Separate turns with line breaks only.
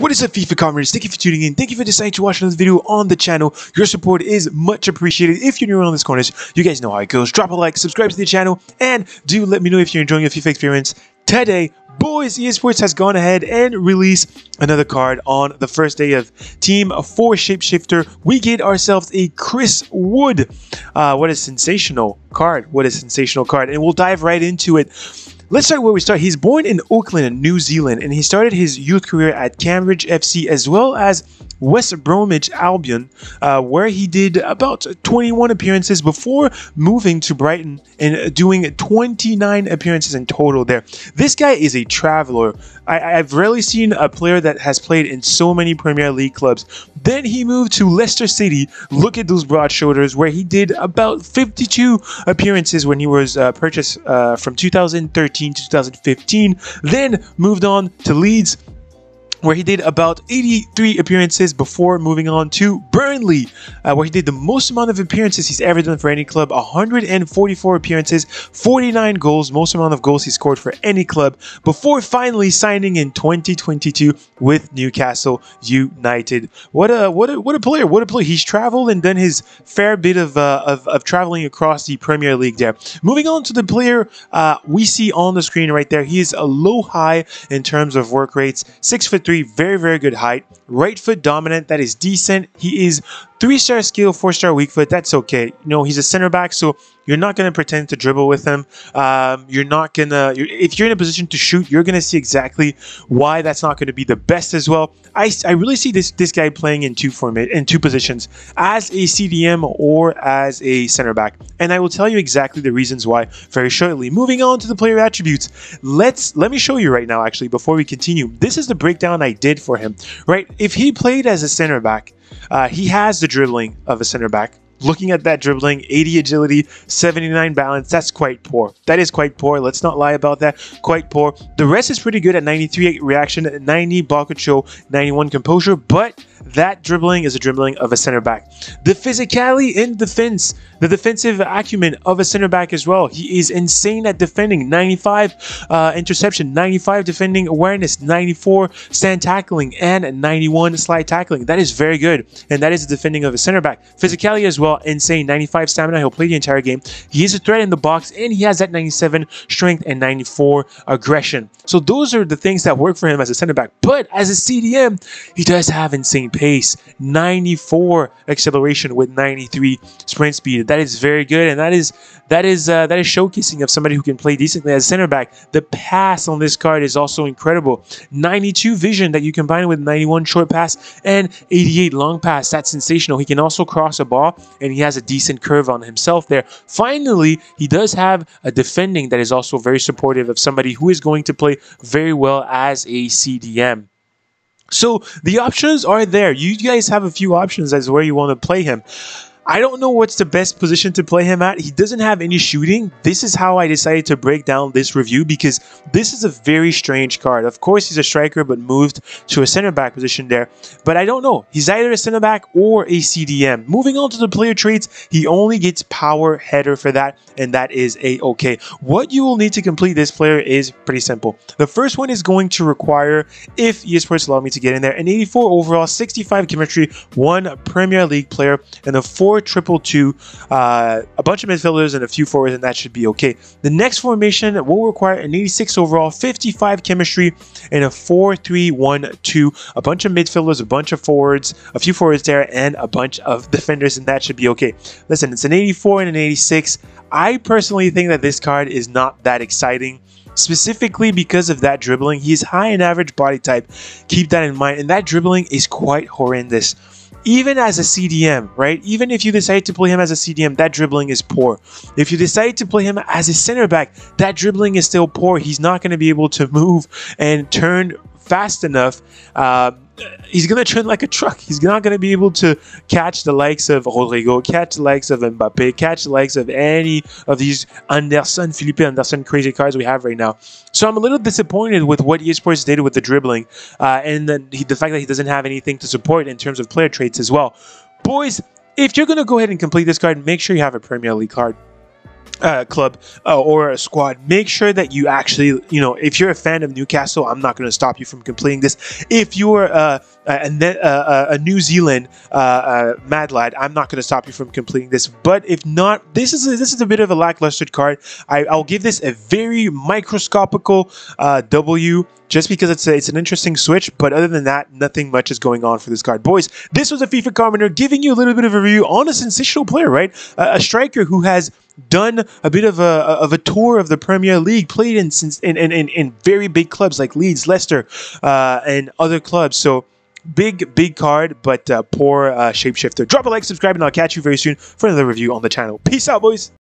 What is up, FIFA comrades? Thank you for tuning in. Thank you for deciding to watch another video on the channel. Your support is much appreciated. If you're new around this corner, you guys know how it goes. Drop a like, subscribe to the channel, and do let me know if you're enjoying your FIFA experience. Today, BOYZ eSports has gone ahead and released another card on the first day of Team 4 Shapeshifter. We get ourselves a Chris Wood. What a sensational card. What a sensational card. And we'll dive right into it. Let's start where we start. He's born in Auckland, New Zealand, and he started his youth career at Cambridge FC as well as West Bromwich Albion, where he did about 21 appearances before moving to Brighton and doing 29 appearances in total there. This guy is a traveler. I've rarely seen a player that has played in so many Premier League clubs. Then he moved to Leicester City. Look at those broad shoulders, where he did about 52 appearances when he was purchased from 2013 to 2015. Then moved on to Leeds, where he did about 83 appearances before moving on to Burnley, where he did the most amount of appearances he's ever done for any club, 144 appearances, 49 goals, most amount of goals he scored for any club, before finally signing in 2022 with Newcastle United. What a player! What a player! He's traveled and done his fair bit of traveling across the Premier League there. Moving on to the player we see on the screen right there, he is a low-high in terms of work rates, 6'3", very, very good height, right foot dominant, that is decent. He is 3-star skill, 4-star weak foot, that's okay. You know, he's a center back, so you're not going to pretend to dribble with him. You're not going to, if you're in a position to shoot, you're going to see exactly why that's not going to be the best as well. I really see this guy playing in two positions, as a CDM or as a center back. And I will tell you exactly the reasons why very shortly. Moving on to the player attributes. Let me show you right now, actually, before we continue. This is the breakdown I did for him, right? If he played as a center back, he has the dribbling of a center back. Looking at that dribbling, 80 agility, 79 balance, that's quite poor. That is quite poor. Let's not lie about that. Quite poor. The rest is pretty good at 93 reaction, 90 ball control, 91 composure, but that dribbling is a dribbling of a center back. The physicality in defense, the defensive acumen of a center back as well. He is insane at defending. 95 interception, 95 defending awareness, 94 stand tackling, and 91 slide tackling. That is very good, and that is the defending of a center back. Physicality as well, insane. 95 stamina. He'll play the entire game. He is a threat in the box, and he has that 97 strength and 94 aggression. So those are the things that work for him as a center back. But as a CDM, he does have insane pace, 94 acceleration with 93 sprint speed. That is very good, and that is showcasing of somebody who can play decently as a center back. The pass on this card is also incredible. 92 vision that you combine with 91 short pass and 88 long pass. That's sensational. He can also cross a ball, and he has a decent curve on himself there. Finally, he does have a defending that is also very supportive of somebody who is going to play very well as a CDM. So the options are there. You guys have a few options as where you want to play him. I don't know what's the best position to play him at. He doesn't have any shooting. This is how I decided to break down this review, because this is a very strange card. Of course, he's a striker, but moved to a center back position there. But I don't know. He's either a center back or a CDM. Moving on to the player traits, he only gets power header for that, and that is a-okay. What you will need to complete this player is pretty simple. The first one is going to require, if eSports allow me to get in there, an 84 overall, 65 chemistry, 1 Premier League player, and a 4-2-2, a bunch of midfielders and a few forwards, and that should be okay. The next formation will require an 86 overall, 55 chemistry, and a 4-3-1-2, a bunch of midfielders, a bunch of forwards, a few forwards there, and a bunch of defenders, and that should be okay. Listen, it's an 84 and an 86. I personally think that this card is not that exciting, specifically because of that dribbling. He's high in average body type. Keep that in mind, and that dribbling is quite horrendous. Even as a CDM, right? Even if you decide to play him as a CDM, that dribbling is poor. If you decide to play him as a center back, that dribbling is still poor. He's not going to be able to move and turn fast enough. He's going to turn like a truck. He's not going to be able to catch the likes of Rodrigo, catch the likes of Mbappe, catch the likes of any of these Felipe Anderson crazy cards we have right now. So I'm a little disappointed with what eSports did with the dribbling, and then the fact that he doesn't have anything to support in terms of player traits as well. Boys, if you're going to go ahead and complete this card, make sure you have a Premier League card. club or a squad, make sure that you actually, if you're a fan of Newcastle, I'm not going to stop you from completing this. If you're a New Zealand Mad Lad, I'm not going to stop you from completing this. But if not, this is a bit of a lackluster card. I'll give this a very microscopical W, just because it's an interesting switch. But other than that, nothing much is going on for this card. Boys, this was a FIFA commenter giving you a little bit of a review on a sensational player, right? A striker who has done a bit of a tour of the Premier League, played in very big clubs like Leeds, Leicester, and other clubs. So big card, but poor Shapeshifter. Drop a like, subscribe, and I'll catch you very soon for another review on the channel. Peace out, boys.